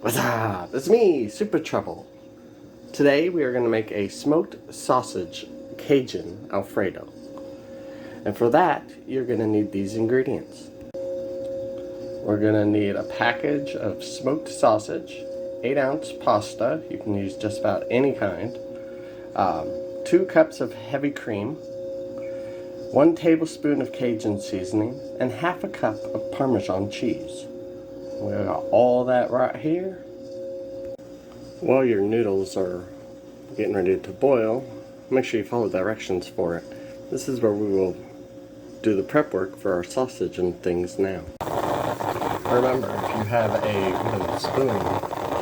What's up? It's me, Super Trouble. Today we are going to make a smoked sausage Cajun Alfredo. And for that, you're going to need these ingredients. We're going to need a package of smoked sausage, 8-ounce pasta, you can use just about any kind, 2 cups of heavy cream, 1 tablespoon of Cajun seasoning, and half a cup of Parmesan cheese. We got all that right here. While your noodles are getting ready to boil, make sure you follow directions for it. This is where we will do the prep work for our sausage and things now. Remember, if you have a wooden spoon,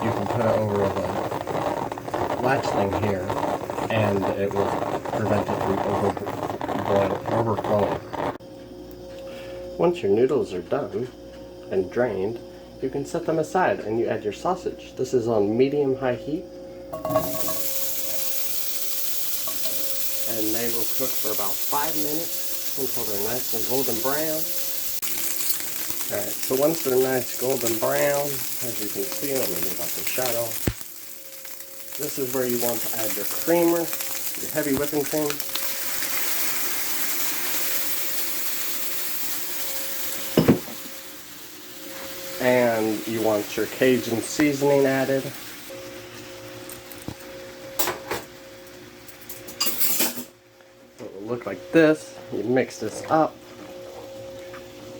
you can put it over the latch thing here, and it will prevent it from overflowing. Once your noodles are done and drained, you can set them aside and you add your sausage. This is on medium-high heat. And they will cook for about 5 minutes until they're nice and golden brown. Alright, so once they're nice golden brown, as you can see, let me move out the shadow. This is where you want to add your creamer, your heavy whipping cream. And you want your Cajun seasoning added. It will look like this. You mix this up.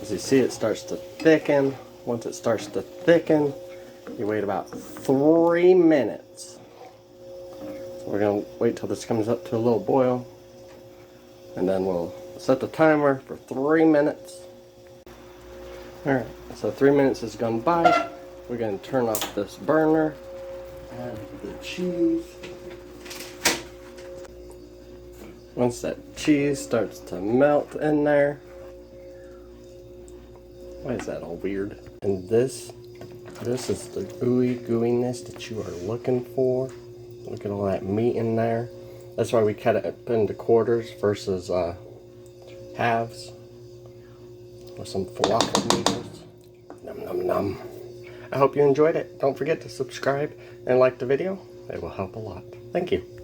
As you see, it starts to thicken. Once it starts to thicken, you wait about 3 minutes. So we're going to wait till this comes up to a little boil. And then we'll set the timer for 3 minutes. Alright, so 3 minutes has gone by. We're going to turn off this burner, add the cheese. Once that cheese starts to melt in there, why is that all weird? And this is the ooey gooiness that you are looking for. Look at all that meat in there. That's why we cut it up into quarters versus halves. With some falafel noodles. Num num num. I hope you enjoyed it. Don't forget to subscribe and like the video. It will help a lot. Thank you.